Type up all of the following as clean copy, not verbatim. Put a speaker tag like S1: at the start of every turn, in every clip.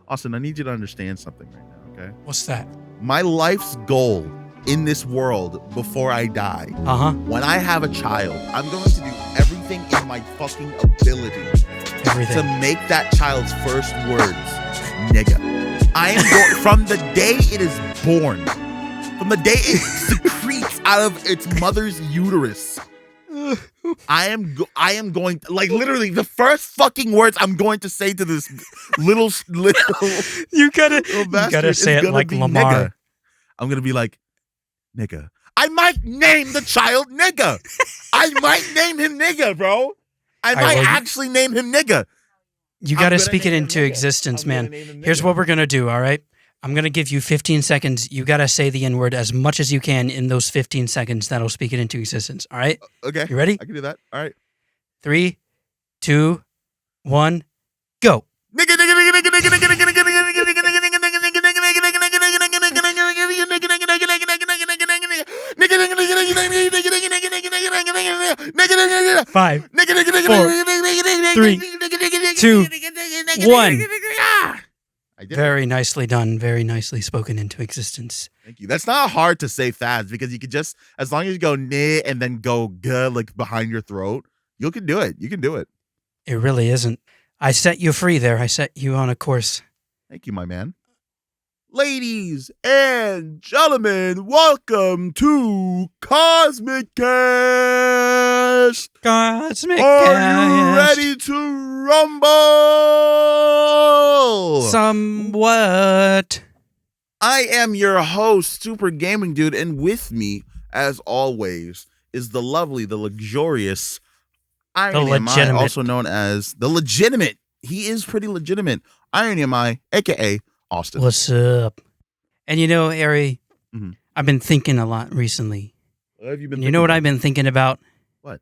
S1: Austin, I need you to understand something right now, okay?
S2: What's that?
S1: My life's goal in this world before I die, when I have a child, I'm going to do everything in my fucking ability to make that child's first words, nigga. I am going, from the day it is born, from the day it secretes out of its mother's uterus, I am going, like, literally the first fucking words I'm going to say to this little
S2: you gotta say it like Lamar.
S1: Nigga. I'm gonna be like, nigga. I might name the child nigga. I might name him nigga, bro. I might actually name him nigga.
S2: You gotta speak it into existence, man. Here's what we're gonna do, all right? I'm gonna give you 15 seconds. You gotta say the N-word as much as you can in those 15 seconds. That'll speak it into existence, all right?
S1: Okay.
S2: You ready?
S1: I can do that. All right.
S2: 3, 2, 1, go.
S1: Nigga, nigga, nigga, nigga, nigga, nigga, nigga, nigga, nigga,
S2: 5, 4, 3, 2, 1. Very nicely done. Very nicely spoken into existence.
S1: Thank you. That's not hard to say fast because you could just, as long as you go nah and then go guh, like behind your throat, you can do it. You can do it.
S2: It really isn't. I set you free there. I set you on a course.
S1: Thank you, my man. Ladies and gentlemen, welcome to Cosmic Cast.
S2: Cosmic
S1: Are
S2: Cast.
S1: you ready to rumble?
S2: Somewhat.
S1: I am your host, Super Gaming Dude, and with me, as always, is the lovely, the luxurious, IronMI, also known as the legitimate. He is pretty legitimate. IronMI, aka Austin.
S2: What's up? And you know, Ari, I've been thinking a lot recently.
S1: What have you been?
S2: You know what I've been thinking about?
S1: What?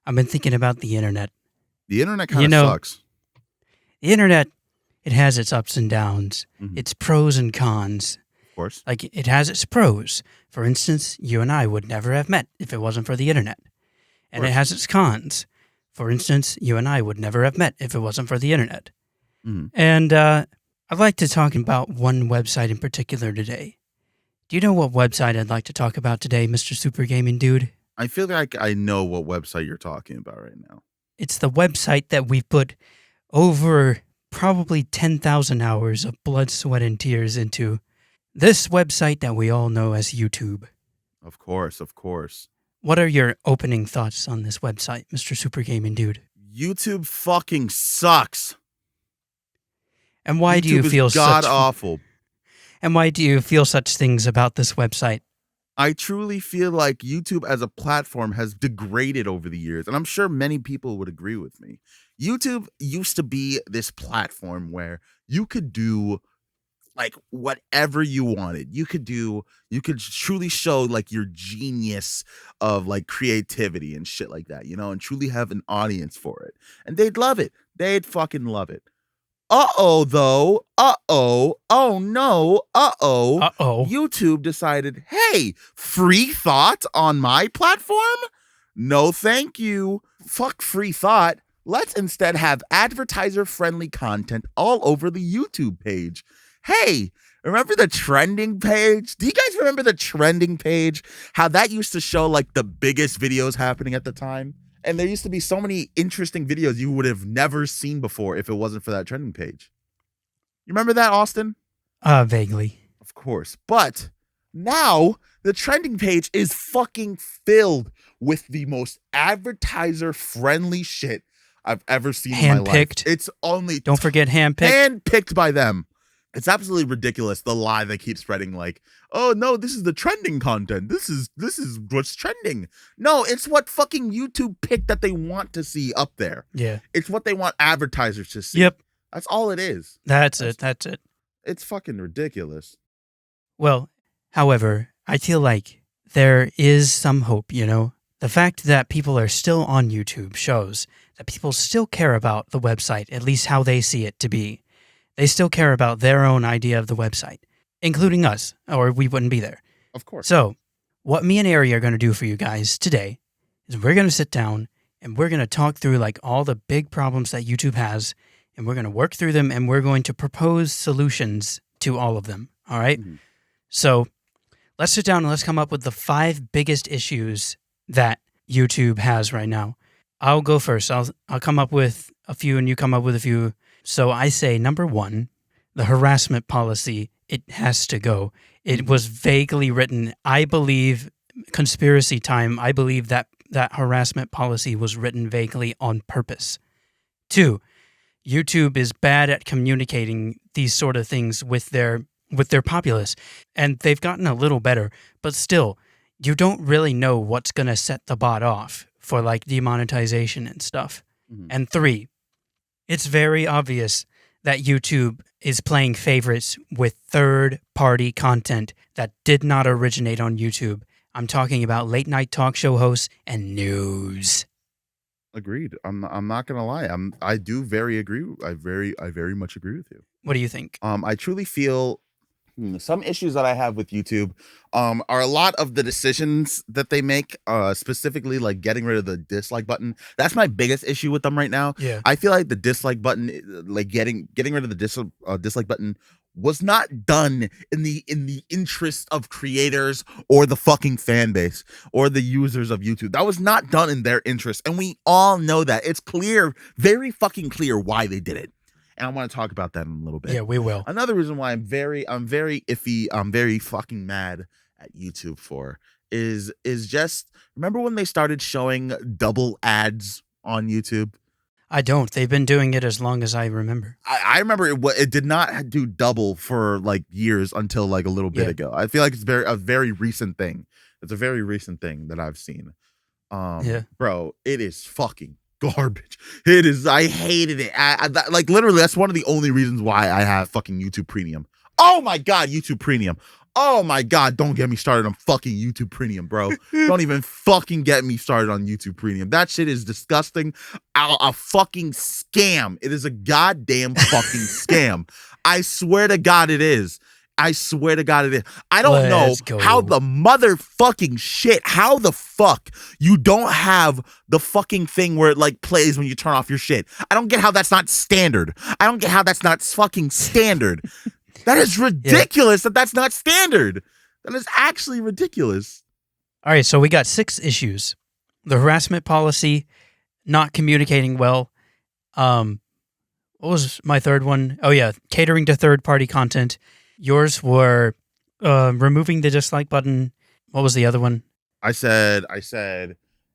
S2: I've been thinking about the internet.
S1: The internet kind of sucks.
S2: The internet, it has its ups and downs, its pros and cons.
S1: Of course.
S2: Like, it has its pros. For instance, you and I would never have met if it wasn't for the internet. And it has its cons. For instance, you and I would never have met if it wasn't for the internet. And I'd like to talk about one website in particular today. Do you know what website I'd like to talk about today, Mr. Super Gaming Dude?
S1: I feel like I know what website you're talking about right now.
S2: It's the website that we've put over probably 10,000 hours of blood, sweat, and tears into. This website that we all know as YouTube.
S1: Of course, of course.
S2: What are your opening thoughts on this website, Mr. Super Gaming Dude?
S1: YouTube fucking sucks.
S2: And why do you feel
S1: god awful?
S2: And why do you feel such things about this website?
S1: I truly feel like YouTube as a platform has degraded over the years, and I'm sure many people would agree with me. YouTube used to be this platform where you could do like whatever you wanted. You could truly show like your genius of like creativity and shit like that, you know, and truly have an audience for it. And they'd love it. They'd fucking love it. Oh no. YouTube decided, hey, free thought on my platform? No, thank you. Fuck free thought. Let's instead have advertiser-friendly content all over the YouTube page. Hey, remember the trending page? Do you guys remember the trending page? How that used to show like the biggest videos happening at the time? And there used to be so many interesting videos you would have never seen before if it wasn't for that trending page. You remember that, Austin?
S2: Vaguely.
S1: Of course. But now the trending page is fucking filled with the most advertiser-friendly shit I've ever seen in my life.
S2: Handpicked.
S1: It's only...
S2: Don't forget handpicked.
S1: Handpicked by them. It's absolutely ridiculous, the lie they keep spreading, like, oh no, this is the trending content. This is what's trending. No, it's what fucking YouTube picked that they want to see up there.
S2: Yeah.
S1: It's what they want advertisers to see.
S2: Yep.
S1: That's all it is.
S2: That's it.
S1: It's fucking ridiculous.
S2: Well, however, I feel like there is some hope, you know? The fact that people are still on YouTube shows that people still care about the website, at least how they see it to be. They still care about their own idea of the website, including us, or we wouldn't be there.
S1: Of course.
S2: So, what me and Ari are going to do for you guys today is we're going to sit down and we're going to talk through like all the big problems that YouTube has and we're going to work through them, and we're going to propose solutions to all of them. All right?
S1: Mhm.
S2: So let's sit down and let's come up with the 5 biggest issues that YouTube has right now. I'll go first. I'll come up with a few and you come up with a few. So I say number 1, the harassment policy. It has to go. It was vaguely written. I believe, conspiracy time, I believe that harassment policy was written vaguely on purpose. 2, YouTube is bad at communicating these sort of things with their populace, and they've gotten a little better, but still, you don't really know what's going to set the bot off for like demonetization and stuff.
S1: Mhm.
S2: And 3, it's very obvious that YouTube is playing favorites with third-party content that did not originate on YouTube. I'm talking about late night talk show hosts and news.
S1: Agreed. I'm not gonna lie. I do very agree. I very much agree with you.
S2: What do you think?
S1: I truly feel some issues that I have with YouTube are a lot of the decisions that they make, specifically like getting rid of the dislike button. That's my biggest issue with them right now.
S2: Yeah.
S1: I feel like the dislike button, like getting rid of the dislike button, was not done in the interest of creators or the fucking fan base or the users of YouTube. That was not done in their interest, and we all know that. It's clear, very fucking clear, why they did it. And I want to talk about that in a little bit.
S2: Yeah, we will.
S1: Another reason why I'm very iffy, I'm very fucking mad at YouTube for is just, remember when they started showing double ads on YouTube?
S2: I don't. They've been doing it as long as I remember.
S1: I remember it did not do double for like years until like a little bit ago. I feel like it's a very recent thing. It's a very recent thing that I've seen. Bro, it is fucking garbage. It is. I hated it. Like literally, that's one of the only reasons why I have fucking YouTube Premium. Oh my god, YouTube Premium. Oh my god, don't get me started on fucking YouTube Premium, bro. Don't even fucking get me started on YouTube Premium. That shit is disgusting. A fucking scam. It is a goddamn fucking scam. I swear to God it is. I swear to God it is. I don't know how the motherfucking shit, how the fuck you don't have the fucking thing where it like plays when you turn off your shit. I don't get how that's not standard. I don't get how that's not fucking standard. That is ridiculous that that's not standard. That is actually ridiculous.
S2: All right, so we got 6 issues. The harassment policy, not communicating well. What was my third one? Oh, yeah, catering to third-party content. Yours were removing the dislike button. What was the other one?
S1: I said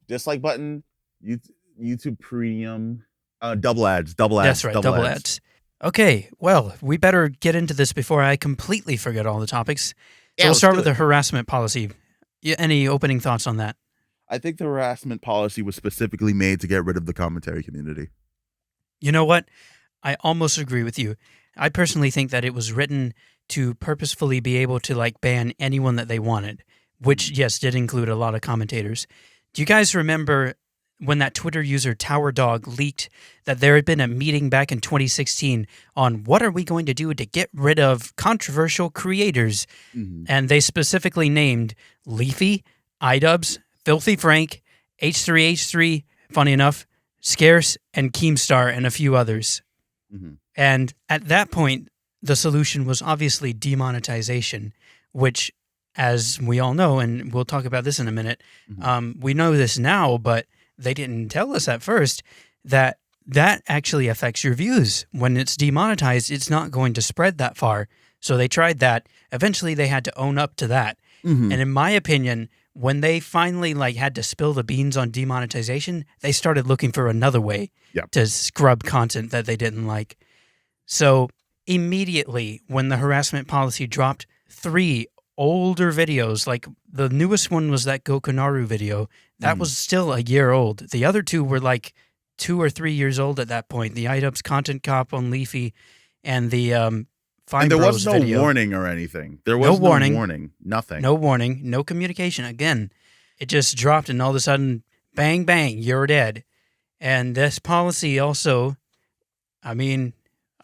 S1: dislike button, YouTube Premium, double ads.
S2: That's right, double ads. Okay, well, we better get into this before I completely forget all the topics. So we'll start with the harassment policy. Any opening thoughts on that?
S1: I think the harassment policy was specifically made to get rid of the commentary community.
S2: You know what? I almost agree with you. I personally think that it was written to purposefully be able to like ban anyone that they wanted, which, yes, did include a lot of commentators. Do you guys remember when that Twitter user Tower Dog leaked that there had been a meeting back in 2016 on what are we going to do to get rid of controversial creators? Mm-hmm. And they specifically named Leafy, iDubbbz, Filthy Frank, H3H3, funny enough, Scarce, and Keemstar, and a few others. Mm-hmm. And at that point, the solution was obviously demonetization, which, as we all know, and we'll talk about this in a minute, we know this now, but they didn't tell us at first that actually affects your views. When it's demonetized, it's not going to spread that far. So they tried that. Eventually, they had to own up to that. Mm-hmm. And in my opinion, when they finally like had to spill the beans on demonetization, they started looking for another way to scrub content that they didn't like. So immediately, when the harassment policy dropped, 3 older videos, like the newest one was that Gokunaru video, that was still a year old. The other 2 were like 2 or 3 years old at that point. The iDubbbz Content Cop on Leafy and the Fine
S1: and there
S2: Bros
S1: was no
S2: video.
S1: warning or anything. There was no warning. Nothing.
S2: No warning. No communication. Again, it just dropped and all of a sudden, bang, bang, you're dead. And this policy also, I mean,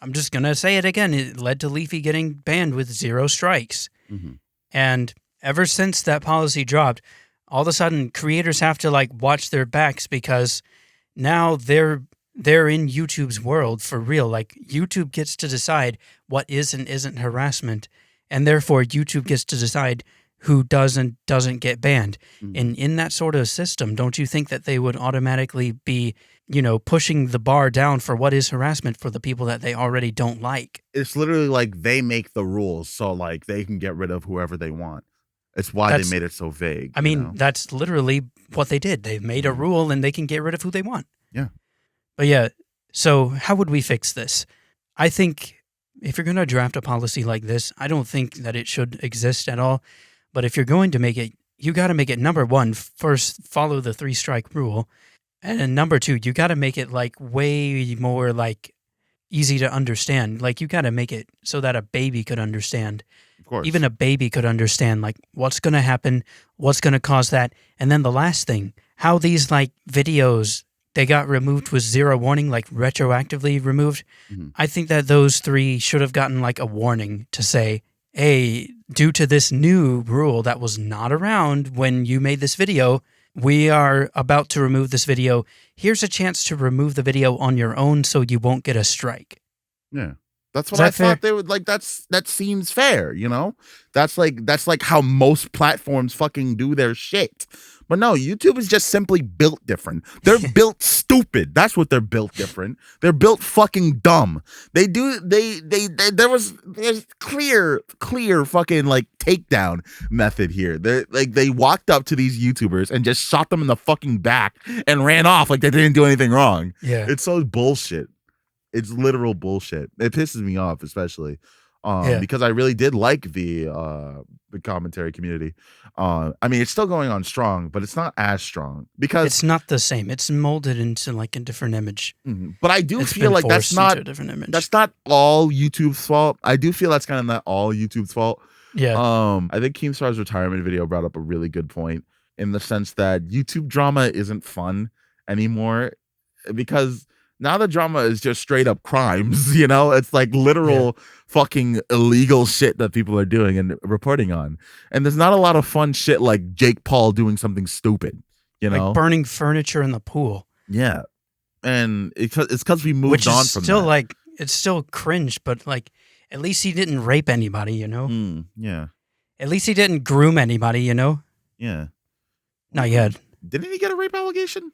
S2: I'm just going to say it again. It led to Leafy getting banned with 0 strikes. Mm-hmm. And ever since that policy dropped, all of a sudden creators have to like watch their backs because now they're they're in YouTube's world for real. Like, YouTube gets to decide what is and isn't harassment, and therefore YouTube gets to decide who does and doesn't get banned. And in that sort of system, don't you think that they would automatically be, pushing the bar down for what is harassment for the people that they already don't like?
S1: It's literally like they make the rules, so like they can get rid of whoever they want. It's why they made it so vague.
S2: I mean, that's literally what they did. They made a rule and they can get rid of who they want.
S1: Yeah.
S2: But yeah, so how would we fix this? I think if you're going to draft a policy like this, I don't think that it should exist at all. But if you're going to make it, you got to make it, number one, first, follow the 3-strike rule. And then number two, you got to make it like way more like easy to understand. Like, you got to make it so that a baby could understand.
S1: Of course.
S2: Even a baby could understand like what's going to happen, what's going to cause that. And then the last thing, how these like videos, they got removed with 0 warning, like retroactively removed. I think that those 3 should have gotten like a warning to say, hey, due to this new rule that was not around when you made this video, we are about to remove this video. Here's a chance to remove the video on your own so you won't get a strike.
S1: Yeah. That's what I thought they would like. That seems fair, That's like how most platforms fucking do their shit. But no, YouTube is just simply built different. They're built stupid. That's what they're built different. They're built fucking dumb. There's clear fucking like takedown method here. They walked up to these YouTubers and just shot them in the fucking back and ran off like they didn't do anything wrong.
S2: Yeah.
S1: It's so bullshit. It's literal bullshit. It pisses me off, especially because I really did like the commentary community. I mean, it's still going on strong, but it's not as strong because
S2: it's not the same. It's molded into like a different image.
S1: But I do feel like that's not a different image. That's not all YouTube's fault. I do feel that's kind of not all YouTube's fault.
S2: Yeah.
S1: I think Keemstar's retirement video brought up a really good point in the sense that YouTube drama isn't fun anymore because now the drama is just straight up crimes, It's like literal fucking illegal shit that people are doing and reporting on. And there's not a lot of fun shit like Jake Paul doing something stupid,
S2: Like burning furniture in the pool.
S1: Yeah. And it's because we moved on from
S2: still
S1: that.
S2: Like, it's still cringe, but like, at least he didn't rape anybody,
S1: Yeah.
S2: At least he didn't groom anybody,
S1: Yeah.
S2: Not yet.
S1: Didn't he get a rape allegation?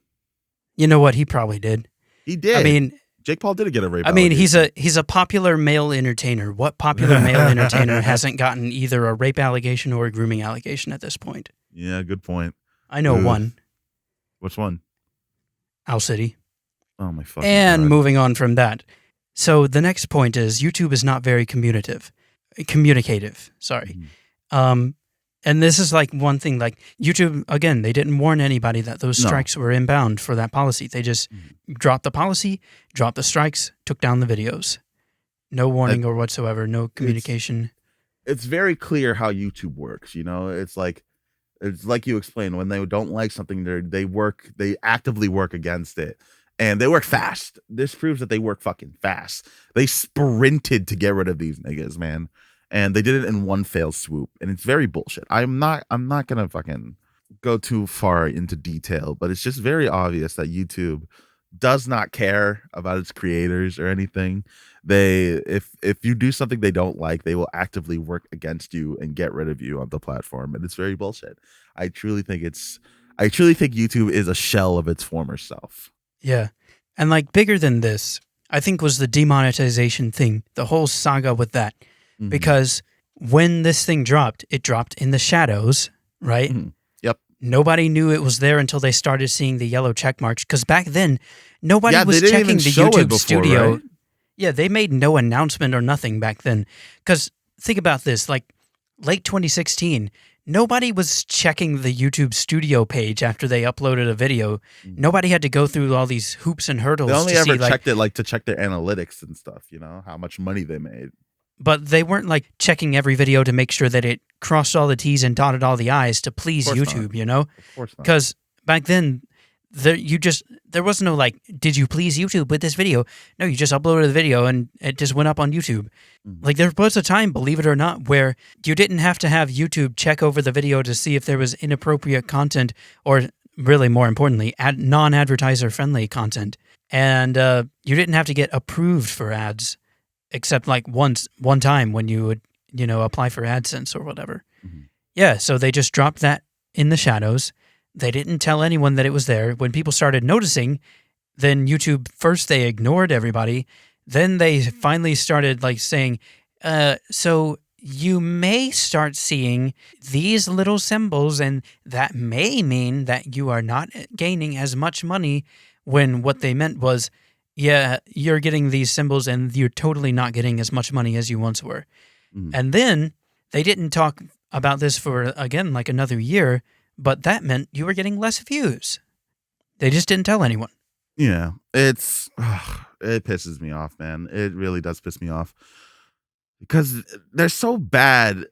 S2: You know what? He probably did.
S1: He did.
S2: I mean,
S1: Jake Paul did get a rape.
S2: I mean, he's a popular male entertainer. What popular male entertainer hasn't gotten either a rape allegation or a grooming allegation at this point?
S1: Yeah, good point.
S2: I know one.
S1: Which one?
S2: Owl City.
S1: Oh my fucking
S2: And
S1: God.
S2: moving on from that. So the next point is YouTube is not very communicative. Sorry. And this is like one thing, like YouTube, again, they didn't warn anybody that those strikes were inbound for that policy. They just dropped the policy, dropped the strikes, took down the videos. No warning or whatsoever, no communication.
S1: It's very clear how YouTube works, It's like you explained, when they don't like something, they actively work against it. And they work fast. This proves that they work fucking fast. They sprinted to get rid of these niggas, man. And they did it in one fell swoop, and it's very bullshit. I'm not gonna fucking go too far into detail, but it's just very obvious that YouTube does not care about its creators or anything. If you do something they don't like, they will actively work against you and get rid of you on the platform, and it's very bullshit. I truly think YouTube is a shell of its former self.
S2: Yeah, and like bigger than this, I think was the demonetization thing, the whole saga with that. Because when this thing dropped, it dropped in the shadows, right?
S1: Yep.
S2: Nobody knew it was there until they started seeing the yellow check marks. Because back then, nobody was checking the YouTube studio. Right? Yeah, they made no announcement or nothing back then. Because think about this, like late 2016, nobody was checking the YouTube studio page after they uploaded a video. Nobody had to go through all these hoops and hurdles.
S1: They only ever checked it like to check their analytics and stuff, how much money they made.
S2: But they weren't like checking every video to make sure that it crossed all the T's and dotted all the I's to please YouTube,
S1: Of course not.
S2: Because back then, there was no like, did you please YouTube with this video? No, you just uploaded the video and it just went up on YouTube. Like there was a time, believe it or not, where you didn't have to have YouTube check over the video to see if there was inappropriate content or really more importantly, non-advertiser friendly content. and you didn't have to get approved for ads, except like one time when you would apply for AdSense or whatever.
S1: Mm-hmm.
S2: Yeah, so they just dropped that in the shadows. They didn't tell anyone that it was there. When people started noticing, then YouTube, first they ignored everybody. Then they finally started like saying, so you may start seeing these little symbols, and that may mean that you are not gaining as much money, when what they meant was, yeah, you're getting these symbols and you're totally not getting as much money as you once were.
S1: Mm.
S2: And then they didn't talk about this for, again, like another year, but that meant you were getting less views. They just didn't tell anyone.
S1: Yeah, it pisses me off, man. It really does piss me off because they're so bad.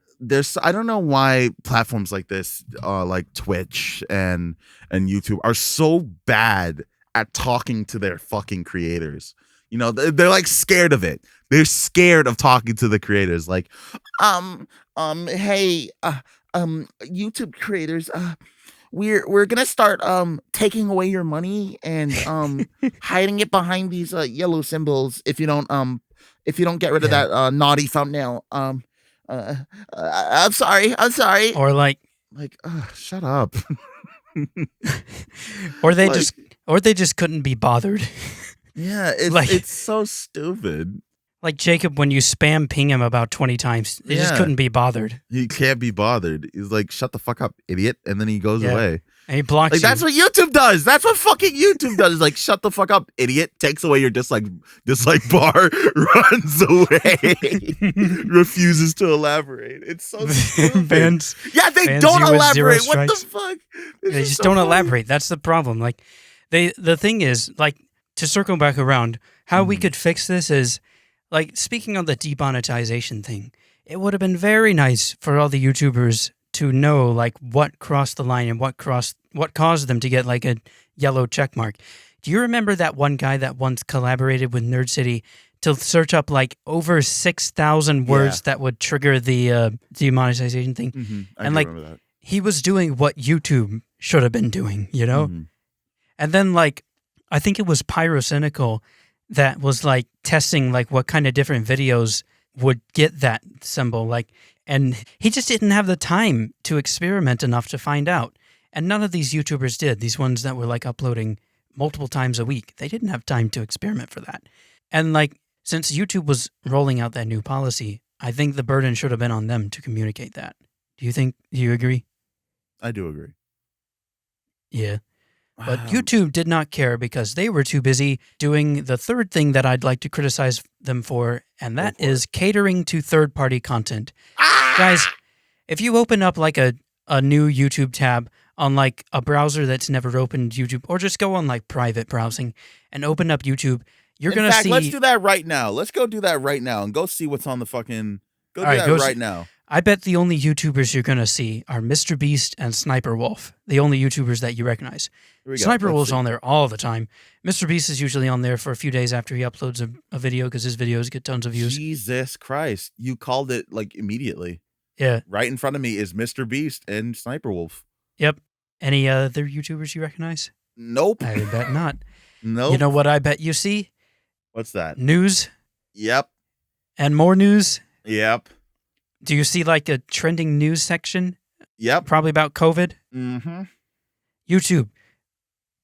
S1: I don't know why platforms like this, like Twitch and YouTube, are so bad at talking to their fucking creators. You know, they're like scared of it. They're scared of talking to the creators. Like, hey, YouTube creators, we're gonna start taking away your money and hiding it behind these yellow symbols if you don't get rid of that naughty thumbnail. I'm sorry.
S2: Or like
S1: shut up.
S2: or they just couldn't be bothered.
S1: Yeah, it's so stupid.
S2: Like Jacob, when you spam ping him about 20 times, he just couldn't be bothered.
S1: He can't be bothered. He's like, shut the fuck up, idiot. And then he goes away.
S2: And he blocks you.
S1: That's what YouTube does. That's what fucking YouTube does. Is like, shut the fuck up, idiot. Takes away your dislike bar, runs away, refuses to elaborate. It's so stupid. They don't elaborate. What the fuck?
S2: They just don't elaborate. That's the problem. Like, the thing is, like, to circle back around, how we could fix this is, like, speaking on the demonetization thing, it would have been very nice for all the YouTubers to know, like, what crossed the line and what caused them to get, like, a yellow check mark. Do you remember that one guy that once collaborated with Nerd City to search up, like, over 6,000 words that would trigger the demonetization thing?
S1: Mm-hmm. I remember that.
S2: He was doing what YouTube should have been doing, you know?
S1: Mm-hmm.
S2: And then, like, I think it was Pyrocynical that was like testing like what kind of different videos would get that symbol, like, and he just didn't have the time to experiment enough to find out. And none of these YouTubers did. These ones that were like uploading multiple times a week, they didn't have time to experiment for that. And like, since YouTube was rolling out that new policy, I think the burden should have been on them to communicate that. Do you agree?
S1: I do agree.
S2: Yeah. But YouTube did not care because they were too busy doing the third thing that I'd like to criticize them for, and that is catering to third-party content. Guys, if you open up like a new YouTube tab on like a browser that's never opened YouTube, or just go on like private browsing and open up YouTube, you're going to see...
S1: let's do that right now. Let's go do that right now and go see what's on the fucking... Go do that right now.
S2: I bet the only YouTubers you're going to see are Mr. Beast and Sniper Wolf, the only YouTubers that you recognize. Sniper Wolf's on there all the time. Mr. Beast is usually on there for a few days after he uploads a video because his videos get tons of views.
S1: Jesus Christ. You called it like immediately.
S2: Yeah.
S1: Right in front of me is Mr. Beast and Sniper Wolf.
S2: Yep. Any other YouTubers you recognize?
S1: Nope.
S2: I bet not.
S1: Nope.
S2: You know what I bet you see?
S1: What's that?
S2: News.
S1: Yep.
S2: And more news.
S1: Yep.
S2: Do you see like a trending news section?
S1: Yep.
S2: Probably about COVID?
S1: Mm-hmm.
S2: YouTube.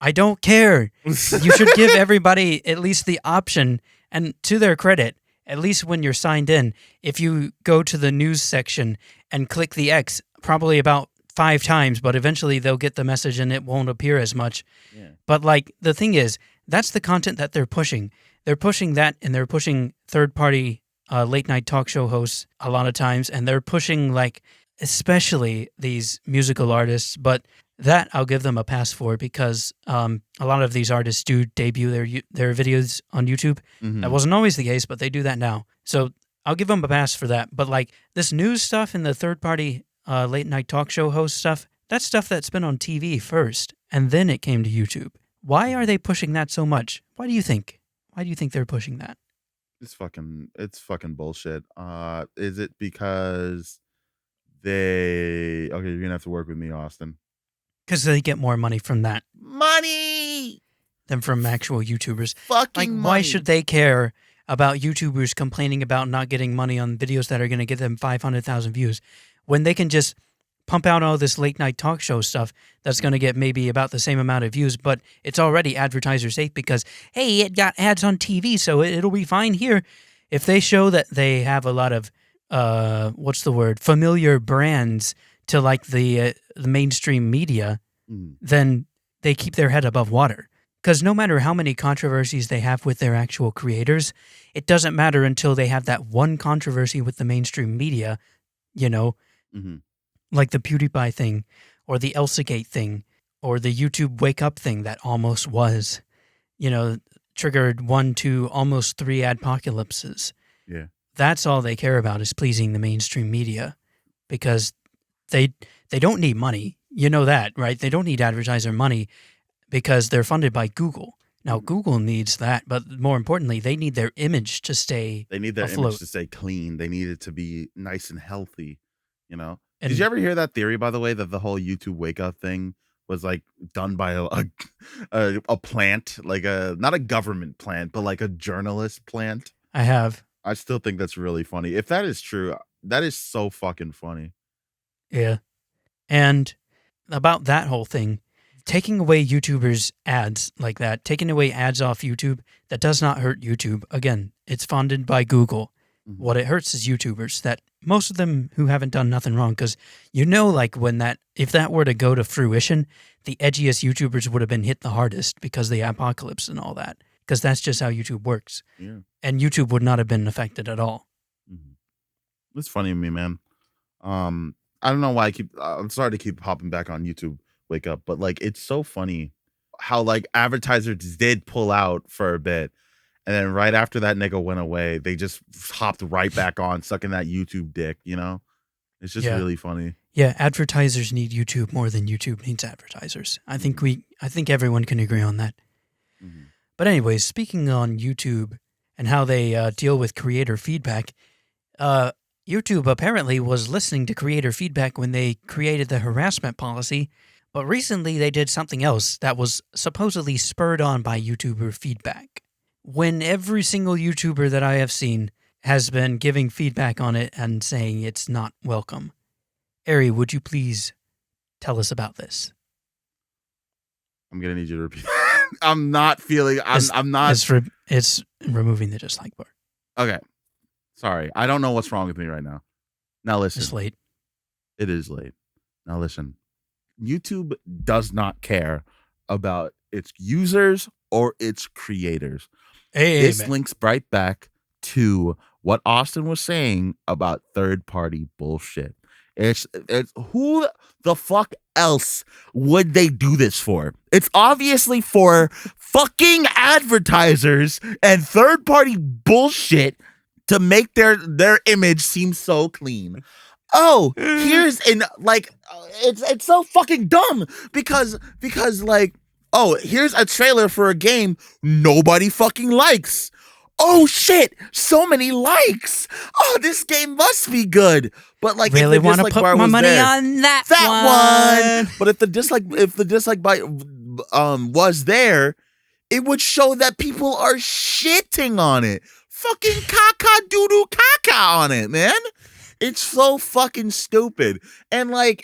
S2: I don't care. You should give everybody at least the option, and to their credit, at least when you're signed in, if you go to the news section and click the X, probably about 5 times, but eventually they'll get the message and it won't appear as much. Yeah. But like, the thing is, that's the content that they're pushing. They're pushing that, and they're pushing third-party late night talk show hosts a lot of times, and they're pushing like especially these musical artists, but that I'll give them a pass for because a lot of these artists do debut their videos on YouTube. Mm-hmm. That wasn't always the case, but they do that now. So I'll give them a pass for that. But like this news stuff and the third party late night talk show host stuff, that's stuff that's been on TV first, and then it came to YouTube. Why are they pushing that so much? Why do you think? Why do you think they're pushing that?
S1: It's fucking bullshit. Is it because you're gonna have to work with me, Austin?
S2: Because they get more money from that.
S1: Money!
S2: than from actual YouTubers.
S1: Fucking money.
S2: Why should they care about YouTubers complaining about not getting money on videos that are going to get them 500,000 views when they can just pump out all this late night talk show stuff that's going to get maybe about the same amount of views, but it's already advertiser safe because, hey, it got ads on TV, so it'll be fine here. If they show that they have a lot of, familiar brands to like the mainstream media, then they keep their head above water. Because no matter how many controversies they have with their actual creators, it doesn't matter until they have that one controversy with the mainstream media, like the PewDiePie thing or the ElsaGate thing or the YouTube Wake Up thing that almost was, triggered 1, 2, almost 3 adpocalypses.
S1: Yeah.
S2: That's all they care about is pleasing the mainstream media because they don't need money. You know that, right? They don't need advertiser money because they're funded by Google. Now, Google needs that, but more importantly, they need their image to stay
S1: They need their
S2: afloat.
S1: image to stay clean. They need it to be nice and healthy, Did you ever hear that theory, by the way, that the whole YouTube Wake Up thing was like done by a plant, like not a government plant, but like a journalist plant?
S2: I have.
S1: I still think that's really funny. If that is true, that is so fucking funny.
S2: Yeah. And about that whole thing, taking away YouTubers' ads like that, taking away ads off YouTube, that does not hurt YouTube. Again, it's funded by Google. Mm-hmm. What it hurts is YouTubers, that most of them who haven't done nothing wrong, because if that were to go to fruition, the edgiest YouTubers would have been hit the hardest because of the apocalypse and all that, because that's just how YouTube works.
S1: Yeah.
S2: And YouTube would not have been affected at all.
S1: Mm-hmm. It's funny to me, man. I don't know why I'm sorry to keep hopping back on YouTube Wake Up, but like it's so funny how like advertisers did pull out for a bit, and then right after that nigga went away, they just hopped right back on sucking that YouTube dick. It's just really funny.
S2: Yeah, advertisers need YouTube more than YouTube needs advertisers. I think everyone can agree on that. Mm-hmm. But anyways, speaking on YouTube and how they deal with creator feedback, YouTube apparently was listening to creator feedback when they created the harassment policy, but recently they did something else that was supposedly spurred on by YouTuber feedback. When every single YouTuber that I have seen has been giving feedback on it and saying it's not welcome. Ari, would you please tell us about this?
S1: I'm going to need you to repeat. I'm not feeling, I'm not.
S2: It's removing the dislike bar.
S1: Okay. Sorry. I don't know what's wrong with me right now. Now listen.
S2: It's late.
S1: It is late. Now listen. YouTube does not care about its users or its creators. This links right back to what Austin was saying about third-party bullshit. It's who the fuck else would they do this for? It's obviously for fucking advertisers and third-party bullshit to make their image seem so clean. Oh, here's it's so fucking dumb because like, oh, here's a trailer for a game nobody fucking likes. Oh shit, so many likes. Oh, this game must be good. But like,
S2: really want to put my money on that one.
S1: But if the dislike was there, it would show that people are shitting on it. Fucking caca doo-doo caca on it, man. It's so fucking stupid. And like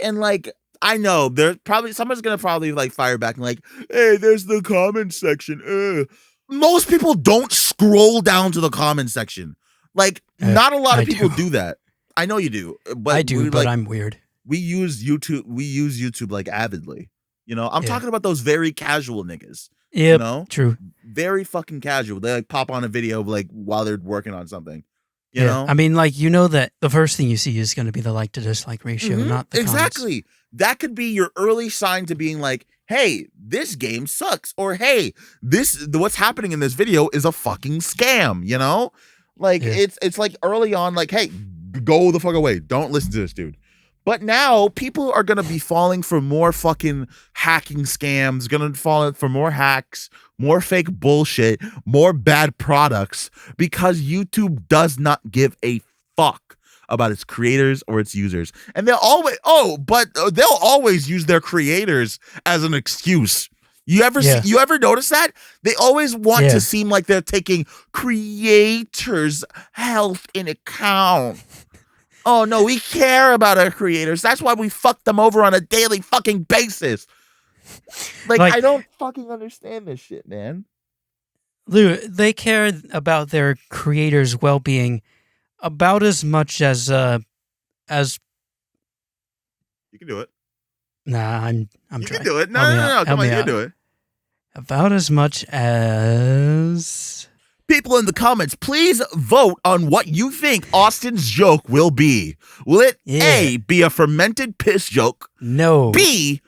S1: I know there's probably someone's gonna like fire back and like, hey, there's the comment section. Most people don't scroll down to the comment section. Like, not a lot of people do that. I know you do, but
S2: I do, but I'm weird.
S1: We use YouTube like avidly. I'm talking about those very casual niggas.
S2: Yeah, true.
S1: Very fucking casual. They like pop on a video like while they're working on something. You know?
S2: I mean, like, that the first thing you see is going to be the like to dislike ratio, not the
S1: exactly.
S2: Comments.
S1: That could be your early sign to being like, hey, this game sucks, or hey, what's happening in this video is a fucking scam. Like it's like early on, like, hey, go the fuck away. Don't listen to this dude. But now people are going to be falling for more fucking hacking scams, going to fall for more hacks, more fake bullshit, more bad products because YouTube does not give a fuck about its creators or its users. And they'll always use their creators as an excuse. You ever notice that? They always want to seem like they're taking creators' health in account. Oh no, we care about our creators. That's why we fuck them over on a daily fucking basis. Like I don't fucking understand this shit, man.
S2: Lou, they care about their creators' well-being about as much as
S1: you can do it.
S2: Nah, I'm trying.
S1: You can do it. No. Come on, you can do it.
S2: About as much as...
S1: People in the comments, please vote on what you think Austin's joke will be. Will it A, be a fermented piss joke?
S2: No.
S1: B,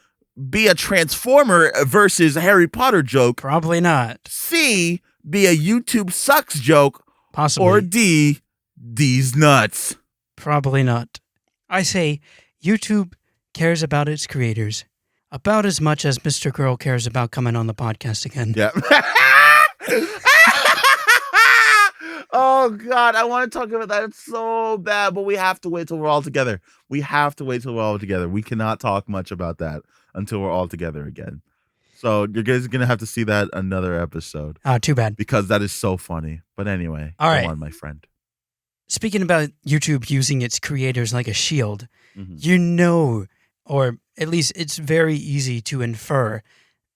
S1: be a Transformer versus Harry Potter joke?
S2: Probably not.
S1: C, be a YouTube sucks joke?
S2: Possibly.
S1: Or D, D's nuts?
S2: Probably not. I say YouTube cares about its creators about as much as Mr. Girl cares about coming on the podcast again.
S1: Yeah. Oh, God, I want to talk about that. It's so bad, but we have to wait till we're all together. We cannot talk much about that until we're all together again. So you're guys going to have to see that another episode.
S2: Too bad.
S1: Because that is so funny. But anyway,
S2: all right.
S1: Go on, my friend.
S2: Speaking about YouTube using its creators like a shield, you know, or at least it's very easy to infer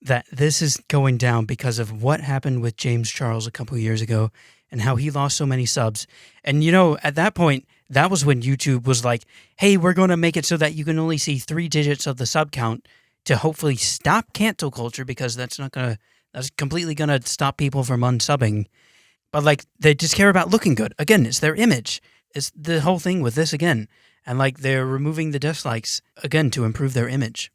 S2: that this is going down because of what happened with James Charles a couple of years ago and how he lost so many subs. And, you know, at that point, that was when YouTube was like, hey, we're going to make it so that you can only see 3 digits of the sub count to hopefully stop cancel culture, because that's completely going to stop people from unsubbing. But, like, they just care about looking good. Again, it's their image. It's the whole thing with this again. And, like, they're removing the dislikes, again, to improve their image.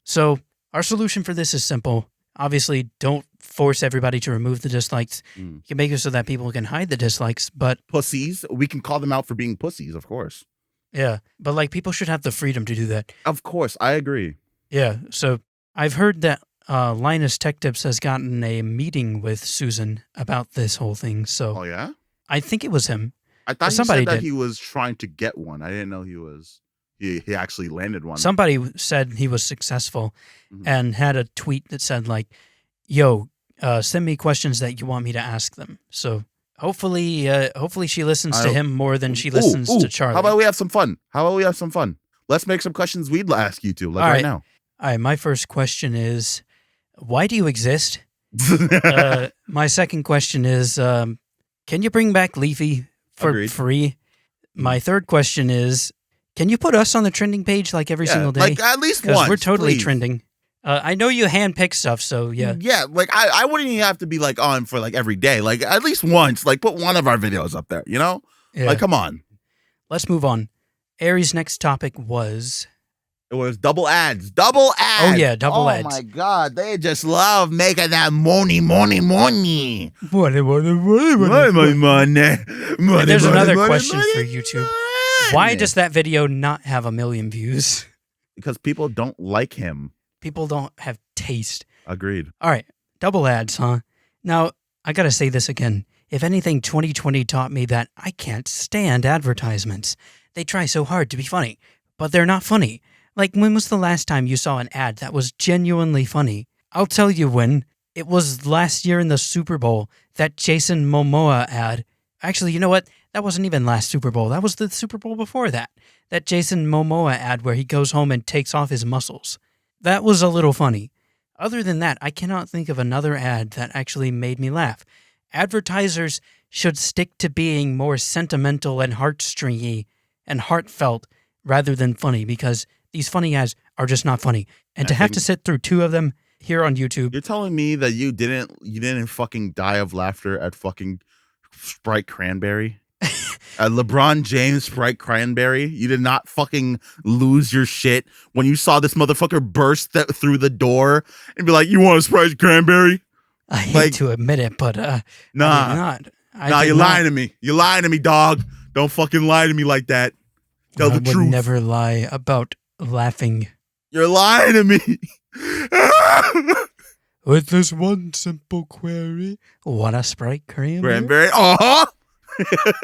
S2: So our solution for this is simple. Obviously, don't force everybody to remove the dislikes. You can make it so that people can hide the dislikes, but...
S1: Pussies. We can call them out for being pussies, of course.
S2: Yeah, but, like, people should have the freedom to do that.
S1: Of course, I agree.
S2: Yeah, so I've heard that Linus Tech Tips has gotten a meeting with Susan about this whole thing, so...
S1: Oh, yeah?
S2: I think it was him.
S1: I thought he said that he was trying to get one. I didn't know he was... He actually landed one.
S2: Somebody said he was successful and had a tweet that said, like, yo, send me questions that you want me to ask them. So hopefully she listens to him more than she listens to Charlie.
S1: How about we have some fun? Let's make some questions we'd ask you to, right now.
S2: All right, my first question is, why do you exist? My second question is, can you bring back Leafy for free? My third question is, can you put us on the trending page like every single day?
S1: Like at least once.
S2: We're totally trending. I know you handpick stuff, so yeah.
S1: Yeah, like I wouldn't even have to be like on for like every day. Like at least once, like put one of our videos up there, you know? Yeah. Like come on.
S2: Let's move on. Aries' next topic was...
S1: It was double ads. Double ads.
S2: Oh yeah, double ads.
S1: Oh my God, they just love making that money. Money.
S2: Money. There's another question for YouTube. Why does that video not have 1 million views?
S1: Because people don't like him.
S2: People don't have taste.
S1: Agreed.
S2: All right, double ads, huh? Now, I gotta say this again. If anything, 2020 taught me that I can't stand advertisements. They try so hard to be funny, but they're not funny. Like, when was the last time you saw an ad that was genuinely funny? I'll tell you when. It was last year in the Super Bowl, that Jason Momoa ad. Actually, you know what? That wasn't even last Super Bowl. That was the Super Bowl before that. That Jason Momoa ad where he goes home and takes off his muscles. That was a little funny. Other than that, I cannot think of another ad that actually made me laugh. Advertisers should stick to being more sentimental and heartstringy and heartfelt rather than funny, because these funny ads are just not funny. And to have to sit through 2 of them here on YouTube.
S1: You're telling me that you didn't fucking die of laughter at fucking Sprite Cranberry? LeBron James Sprite Cranberry? You did not fucking lose your shit when you saw this motherfucker burst through the door and be like, you want a Sprite Cranberry?
S2: I hate to admit it, but
S1: nah, you're lying to me. You're lying to me, dog. Don't fucking lie to me like that. Tell the truth.
S2: I would never lie about laughing.
S1: You're lying to me.
S2: With this one simple query, what a Sprite Cranberry.
S1: Cranberry? Uh-huh.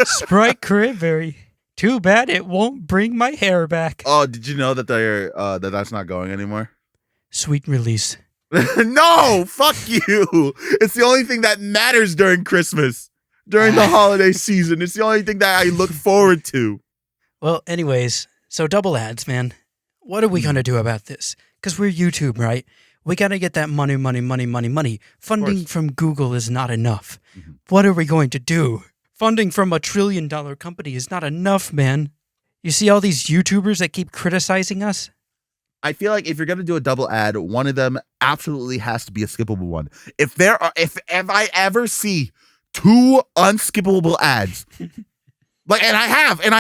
S2: Sprite Cranberry. Too bad it won't bring my hair back.
S1: Oh, did you know that that's not going anymore?
S2: Sweet release.
S1: No, fuck you. It's the only thing that matters during Christmas, during the holiday season. It's the only thing that I look forward to.
S2: Well, anyways, so double ads, man. What are we going to do about this? Because we're YouTube, right? We got to get that money. Funding from Google is not enough. Mm-hmm. What are we going to do? Funding from $1 trillion company is not enough, man. You see all these YouTubers that keep criticizing us?
S1: I feel like if you're going to do a double ad, one of them absolutely has to be a skippable one. If I ever see 2 unskippable ads, like, and I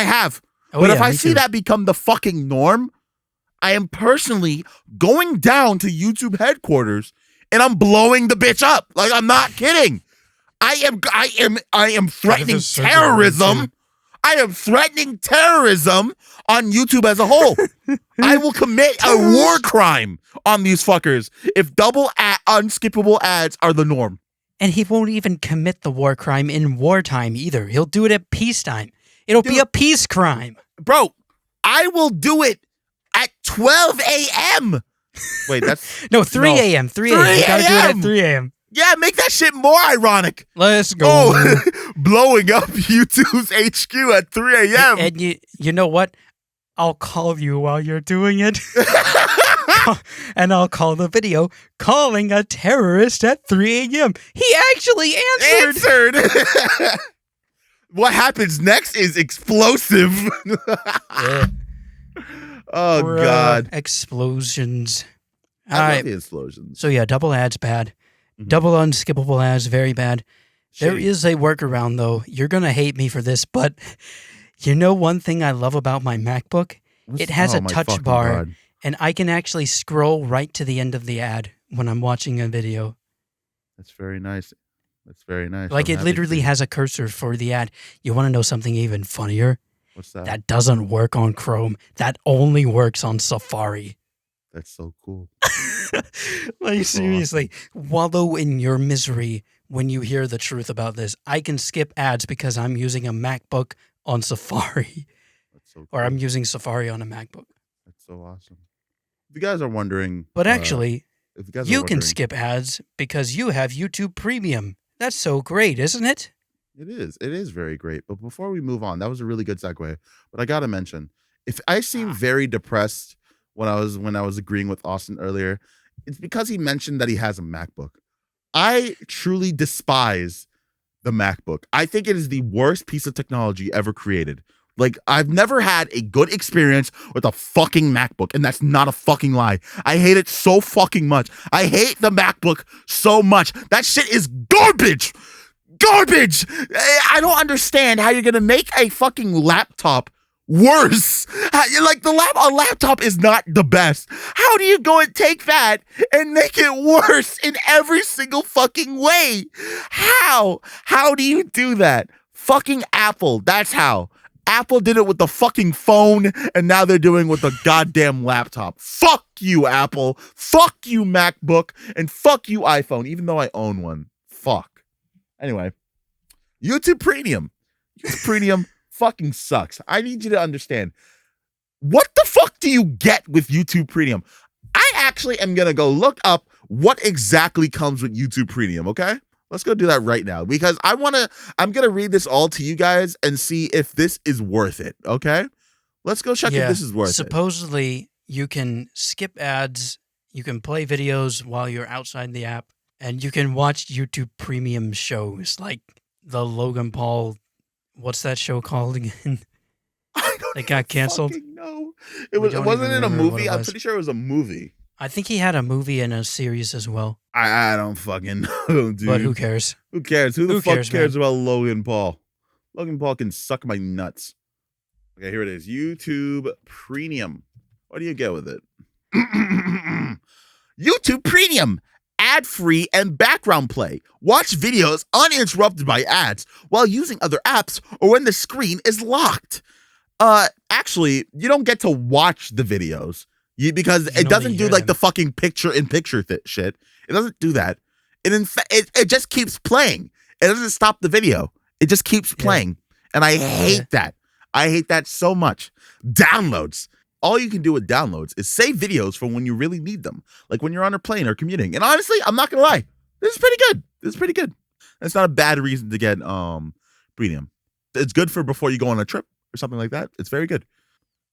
S1: have, but if I see that become the fucking norm, I am personally going down to YouTube headquarters and I'm blowing the bitch up. Like, I'm not kidding. I am threatening terrorism. I am threatening terrorism on YouTube as a whole. I will commit a war crime on these fuckers if unskippable ads are the norm.
S2: And he won't even commit the war crime in wartime either. He'll do it at peacetime. It'll be a peace crime.
S1: Bro, I will do it at 12 a.m. Wait, that's...
S2: No, 3 a.m. 3 a.m. You gotta do it at 3 a.m.
S1: Yeah, make that shit more ironic.
S2: Let's go.
S1: Oh, blowing up YouTube's HQ at 3 a.m.
S2: And you know what? I'll call you while you're doing it. And I'll call the video, calling a terrorist at 3 a.m. He actually answered.
S1: What happens next is explosive.
S2: Yeah.
S1: Oh, God.
S2: Explosions.
S1: I love the explosions.
S2: So, yeah, double ads, bad. Mm-hmm. Double unskippable ads, very bad. There is a workaround, though. You're going to hate me for this, but you know one thing I love about my MacBook? It has a touch bar, and I can actually scroll right to the end of the ad when I'm watching a video.
S1: That's very nice. That's very nice.
S2: Like, it literally has a cursor for the ad. You want to know something even funnier?
S1: What's that?
S2: That doesn't work on Chrome. That only works on Safari.
S1: That's so cool.
S2: Like, seriously, wallow in your misery when you hear the truth about this. I can skip ads because I'm using a MacBook on Safari. That's so cool. Or I'm using Safari on a MacBook.
S1: That's so awesome. If you guys are wondering...
S2: But actually, you can skip ads because you have YouTube Premium. That's so great, isn't it?
S1: It is. It is very great. But before we move on, that was a really good segue. But I got to mention, if I seem very depressed when I was agreeing with Austin earlier, it's because he mentioned that he has a MacBook. I truly despise the MacBook. I think it is the worst piece of technology ever created. Like, I've never had a good experience with a fucking MacBook, and that's not a fucking lie. I hate it so fucking much. I hate the MacBook so much. That shit is garbage. Garbage. I don't understand how you're going to make a fucking laptop worse. Like, a laptop is not the best. How do you go and take that and make it worse in every single fucking way? How? How do you do that? Fucking Apple. That's how. Apple did it with the fucking phone, and now they're doing it with the goddamn laptop. Fuck you, Apple. Fuck you, MacBook. And fuck you, iPhone, even though I own one. Fuck. Anyway, YouTube Premium. YouTube Premium fucking sucks. I need you to understand. What the fuck do you get with YouTube Premium? I actually am going to go look up what exactly comes with YouTube Premium, okay? Let's go do that right now because I'm going to read this all to you guys and see if this is worth it, okay? Let's go check if this is worth it.
S2: Supposedly, you can skip ads, you can play videos while you're outside the app, and you can watch YouTube Premium shows like the Logan Paul, what's that show called again? It got canceled.
S1: No, wasn't it a movie? I'm pretty sure it was a movie.
S2: I think he had a movie and a series as well.
S1: I don't fucking know, dude.
S2: But who cares?
S1: Who cares? Who the fuck cares about Logan Paul? Logan Paul can suck my nuts. Okay, here it is. YouTube Premium. What do you get with it? YouTube Premium. Ad-free and background play. Watch videos uninterrupted by ads while using other apps or when the screen is locked. Actually, you don't get to watch the videos because it doesn't do like the fucking picture-in-picture shit. It doesn't do that. It just keeps playing. It doesn't stop the video. It just keeps playing. And I hate that. I hate that so much. Downloads. all you can do with downloads is save videos for when you really need them, like when you're on a plane or commuting. And honestly, I'm not gonna lie, this is pretty good. It's not a bad reason to get premium. It's good for before you go on a trip or something like that. It's very good.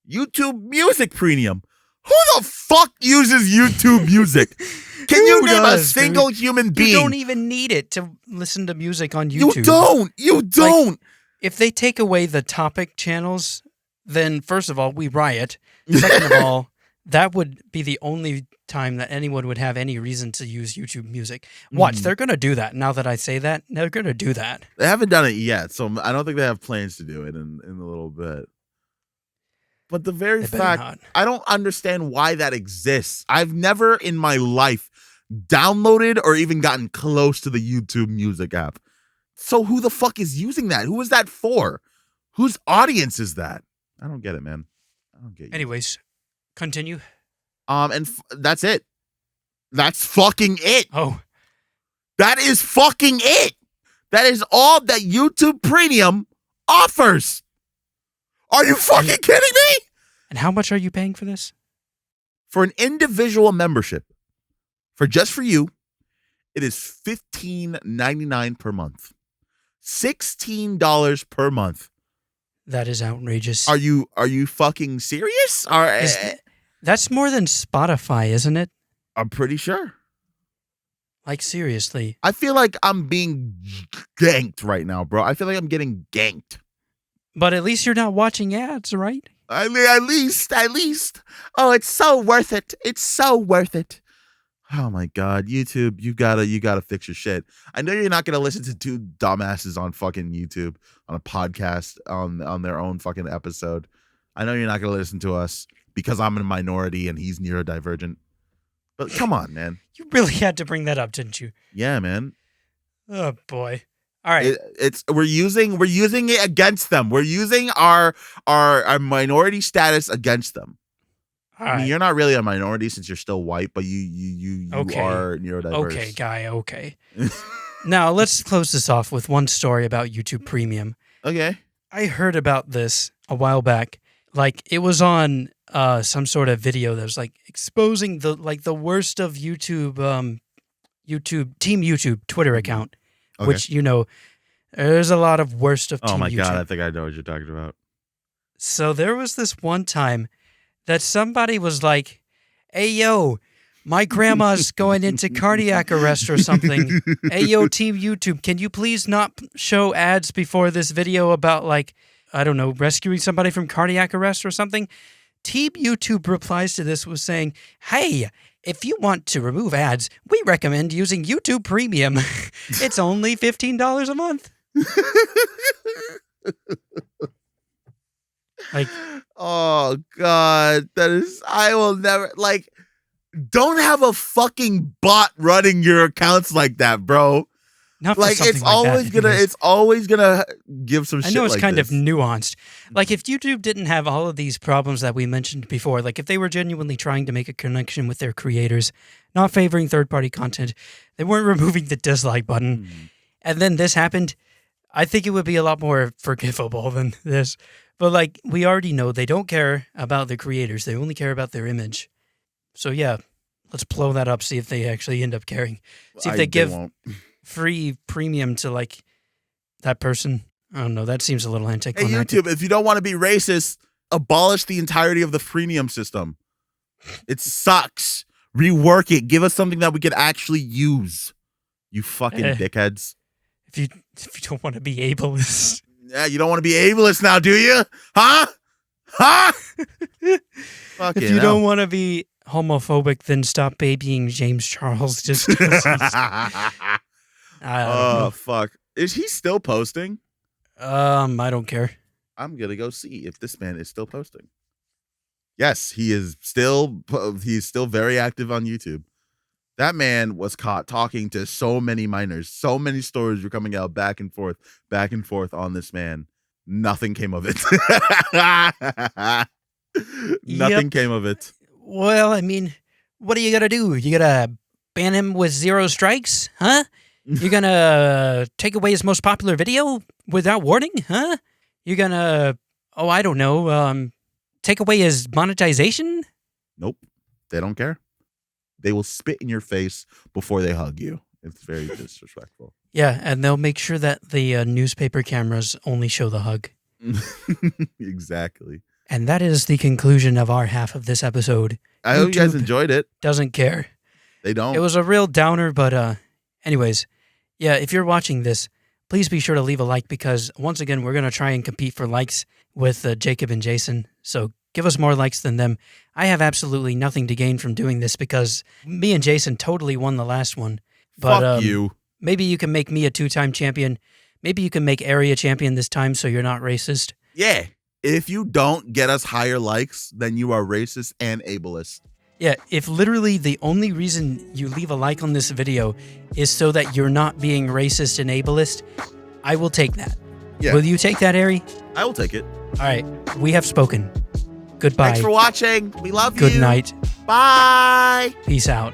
S1: YouTube Music Premium. Who the fuck uses YouTube Music? Can you name a single human being?
S2: You don't even need it to listen to music on YouTube.
S1: You don't.
S2: Like, if they take away the topic channels, then first of all, we riot. Second of all, that would be the only time that anyone would have any reason to use YouTube Music. Watch, they're going to do that. Now that I say that, they're going to do that.
S1: They haven't done it yet, so I don't think they have plans to do it in a little bit. But the very fact, I don't understand why that exists. I've never in my life downloaded or even gotten close to the YouTube Music app. So who the fuck is using that? Who is that for? Whose audience is that? I don't get it, man. I don't get you.
S2: Anyways, continue.
S1: And that's it. That's fucking it.
S2: Oh.
S1: That is fucking it. That is all that YouTube Premium offers. Are you fucking kidding me?
S2: And how much are you paying for this?
S1: For an individual membership, for you, it is $15.99 per month. $16 per month.
S2: That is outrageous.
S1: Are you fucking serious?
S2: That's more than Spotify, isn't it?
S1: I'm pretty sure.
S2: Like, seriously.
S1: I feel like I'm being ganked right now, bro. I feel like I'm getting ganked.
S2: But at least you're not watching ads, right?
S1: I mean, at least. Oh, it's so worth it. It's so worth it. Oh my God, YouTube, you gotta fix your shit. I know you're not gonna listen to two dumbasses on fucking YouTube on a podcast on their own fucking episode. I know you're not gonna listen to us because I'm in a minority and he's neurodivergent. But come on, man.
S2: You really had to bring that up, didn't you?
S1: Yeah, man.
S2: Oh boy. All right.
S1: We're using it against them. We're using our minority status against them. I mean, you're not really a minority since you're still white, but you are neurodiverse.
S2: Okay, guy. Okay. Now let's close this off with one story about YouTube Premium.
S1: Okay.
S2: I heard about this a while back. Like, it was on some sort of video that was like exposing the worst of YouTube, Team YouTube Twitter account,
S1: okay.
S2: Which, there's a lot of worst of Team YouTube.
S1: Oh my God, I think I know what you're talking about.
S2: So there was this one time that somebody was like, hey, yo, my grandma's going into cardiac arrest or something. Hey, yo, Team YouTube, can you please not show ads before this video about, like, I don't know, rescuing somebody from cardiac arrest or something? Team YouTube replies to this with saying, hey, if you want to remove ads, we recommend using YouTube Premium. It's only $15 a month. Like,
S1: oh God, I will never, like, don't have a fucking bot running your accounts like that, bro.
S2: Not
S1: like, it's always gonna give some shit.
S2: I know it's
S1: like
S2: kind
S1: this.
S2: of nuanced. Like, if YouTube didn't have all of these problems that we mentioned before, like if they were genuinely trying to make a connection with their creators, not favoring third-party content, they weren't removing the dislike button, and then this happened, I think it would be a lot more forgivable than this. But, like, we already know they don't care about the creators. They only care about their image. So, yeah, let's blow that up, see if they actually end up caring. See if they give free premium to, like, that person. I don't know. That seems a little anticlimactic.
S1: Hey, YouTube, if you don't want to be racist, abolish the entirety of the freemium system. It sucks. Rework it. Give us something that we could actually use. You fucking dickheads.
S2: If you don't want to be ableist.
S1: Yeah, you don't want to be ableist now, do you? Huh?
S2: If you don't want to be homophobic, then stop babying James Charles. Just I don't know.
S1: Fuck. Is he still posting?
S2: I don't care.
S1: I'm gonna go see if this man is still posting. Yes, he is still. He's still very active on YouTube. That man was caught talking to so many minors. So many stories were coming out back and forth on this man. Nothing came of it. Nothing came of it.
S2: Well, I mean, what are you gonna do? You gonna ban him with 0 strikes? Huh? You're gonna take away his most popular video without warning? Huh? You're gonna, I don't know, take away his monetization?
S1: Nope. They don't care. They will spit in your face before they hug you. It's very disrespectful.
S2: Yeah, and they'll make sure that the newspaper cameras only show the hug.
S1: Exactly.
S2: And that is the conclusion of our half of this episode.
S1: I hope you guys enjoyed it.
S2: Doesn't care.
S1: They don't.
S2: It was a real downer, but anyways, yeah, if you're watching this, please be sure to leave a like because, once again, we're going to try and compete for likes with Jacob and Jason. So give us more likes than them. I have absolutely nothing to gain from doing this because me and Jason totally won the last one. But,
S1: Fuck you.
S2: Maybe you can make me a 2-time champion. Maybe you can make area champion this time so you're not racist.
S1: Yeah. If you don't get us higher likes, then you are racist and ableist.
S2: Yeah, if literally the only reason you leave a like on this video is so that you're not being racist and ableist, I will take that. Yeah. Will you take that, Ari?
S1: I will take it.
S2: All right, we have spoken. Goodbye.
S1: Thanks for watching. We love you.
S2: Good night.
S1: Bye.
S2: Peace out.